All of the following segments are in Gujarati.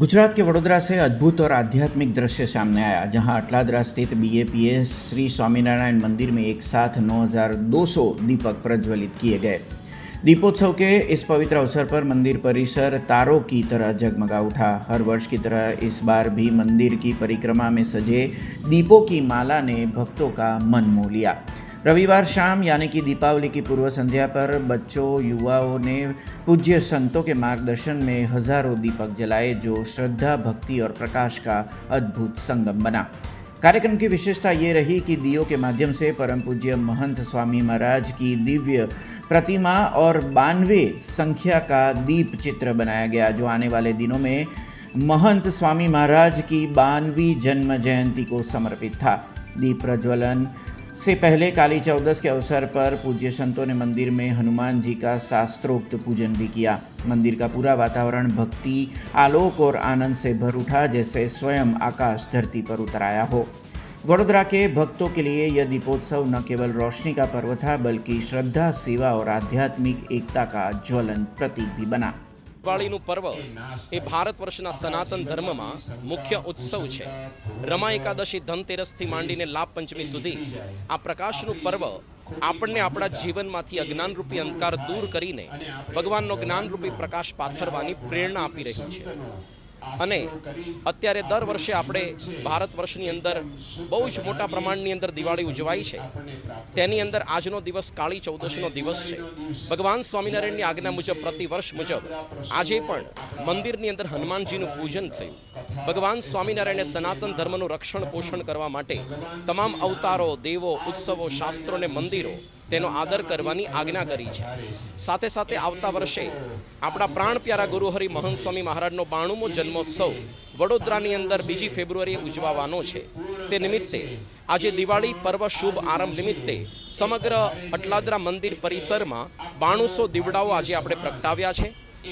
गुजरात के वडोदरा से अद्भुत और आध्यात्मिक दृश्य सामने आया, जहां अटलादरा स्थित BAPS श्री स्वामीनारायण मंदिर में एक साथ 9,200 दीपक प्रज्वलित किए गए। दीपोत्सव के इस पवित्र अवसर पर मंदिर परिसर तारों की तरह जगमगा उठा। हर वर्ष की तरह इस बार भी मंदिर की परिक्रमा में सजे दीपों की माला ने भक्तों का मन मोह लिया। रविवार शाम यानी कि दीपावली की पूर्व संध्या पर बच्चों युवाओं ने पूज्य संतों के मार्गदर्शन में हजारों दीपक जलाए, जो श्रद्धा, भक्ति और प्रकाश का अद्भुत संगम बना। कार्यक्रम की विशेषता ये रही कि दियों के माध्यम से परम पूज्य महंत स्वामी महाराज की दिव्य प्रतिमा और 92 संख्या का दीप चित्र बनाया गया, जो आने वाले दिनों में महंत स्वामी महाराज की 92वीं जन्म जयंती को समर्पित था। दीप प्रज्वलन से पहले काली चौदस के अवसर पर पूज्य संतों ने मंदिर में हनुमान जी का शास्त्रोक्त पूजन भी किया। मंदिर का पूरा वातावरण भक्ति, आलोक और आनंद से भर उठा, जैसे स्वयं आकाश धरती पर उतर आया हो। वडोदरा के भक्तों के लिए यह दीपोत्सव न केवल रोशनी का पर्व था, बल्कि श्रद्धा, सेवा और आध्यात्मिक एकता का ज्वलंत प्रतीक भी बना। दिवाळीનું પર્વ એ ભારત વર્ષના સનાતન ધર્મમાં મુખ્ય ઉત્સવ છે। રમા એકાદશી, ધનતેરસથી માંડીને લાભ પંચમી સુધી આ પ્રકાશનું પર્વ આપણને આપણા જીવનમાંથી અજ્ઞાનરૂપી અંધકાર દૂર કરીને ભગવાનનો જ્ઞાનરૂપી પ્રકાશ પાથરવાની પ્રેરણા આપી રહ્યું છે। અને અત્યારે દર વર્ષે આપણે ભારત વર્ષની અંદર બહુ જ મોટા પ્રમાણની અંદર દિવાળી ઉજવાય છે। તેની અંદર આજનો દિવસ કાળી ચૌદશનો દિવસ છે। ભગવાન સ્વામિનારાયણની આજ્ઞા મુજબ પ્રતિવર્ષ મુજબ આજે પણ મંદિરની અંદર હનુમાનજીનું પૂજન થયું। ભગવાન સ્વામિનારાયણે સનાતન ધર્મનું રક્ષણ પોષણ કરવા માટે તમામ અવતારો, દેવો, ઉત્સવો, શાસ્ત્રો અને મંદિરો તેનો આદર કરવાની આજ્ઞા કરી છે। સાથે સાથે આવતા વર્ષે આપણા પ્રાણ પ્યારા ગુરુહરિ મહંત સ્વામી મહારાજનો 92મો જન્મોત્સવ વડોદરાની અંદર 2 ફેબ્રુઆરીએ ઉજવવાનો છે। તે નિમિત્તે આજે દિવાળી પર્વ શુભ આરંભ નિમિત્તે સમગ્ર અટલાદરા મંદિર પરિસરમાં 9200 દીવડાઓ આજે આપણે પ્રગટાવ્યા છે।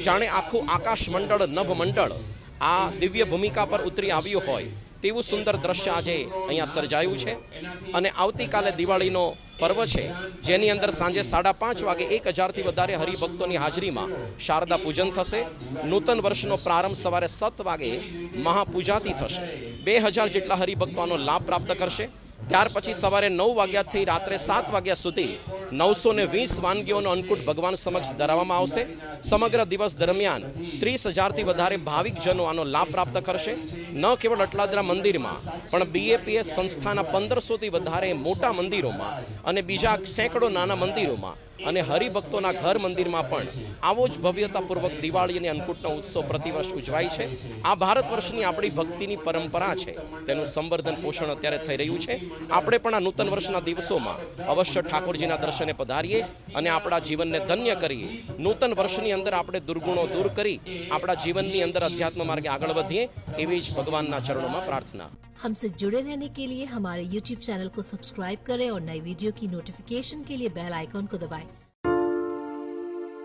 જાણે આખું આકાશ મંડળ, નભ મંડળ આ દિવ્ય ભૂમિકા પર ઉતરી આવ્યું હોય તેવું સુંદર દ્રશ્ય આજે અહીંયા સર્જાયું છે। અને આવતીકાલે દિવાળીનો પર્વ છે, જેની અંદર સાંજે 5:30 વાગે 1000થી વધારે હરિભક્તોની હાજરીમાં શારદા પૂજન થશે। નૂતન વર્ષનો પ્રારંભ સવારે 7 વાગે મહાપૂજાથી થશે। 2000 જેટલા હરિભક્તો આનો લાભ પ્રાપ્ત કરશે। ત્યાર પછી સવારે 9 વાગ્યાથી રાત્રે 7 વાગ્યા સુધી 920 વાનગીઓનો અન્નકૂટ ભગવાન સમક્ષ ધરાવવામાં આવશે। સમગ્ર દિવસ દરમિયાન 30,000થી વધારે ભાવિકજનો આનો લાભ પ્રાપ્ત કરશે। ન કેવળ અટલાદરા મંદિરમાં પણ BAPS સંસ્થાના 1500થી વધારે મોટા મંદિરોમાં અને બીજા સેંકડો નાના મંદિરોમાં અને હરિભક્તોના ઘર મંદિરમાં પણ આવો જ ભવ્યતાપૂર્વક દિવાળી અને અન્નકૂટનો ઉત્સવ પ્રતિવર્ષ ઉજવાય છે। આ ભારત વર્ષની આપણી ભક્તિની પરંપરા છે, તેનું સંવર્ધન પોષણ અત્યારે થઈ રહ્યું છે। આપણે પણ આ નૂતન વર્ષના દિવસોમાં અવશ્ય ઠાકોરજીના દર્શને પધારીએ અને આપણા જીવનને ધન્ય કરીએ। નૂતન વર્ષની અંદર આપણે દુર્ગુણો દૂર કરી આપણા જીવનની અંદર અધ્યાત્મ માર્ગે આગળ વધીએ, એવી જ ભગવાનના ચરણોમાં प्रार्थना। हमसे जुड़े रहने के लिए हमारे YouTube चैनल को सब्सक्राइब करें और नई वीडियो की नोटिफिकेशन के लिए बेल आइकॉन को दबाएं।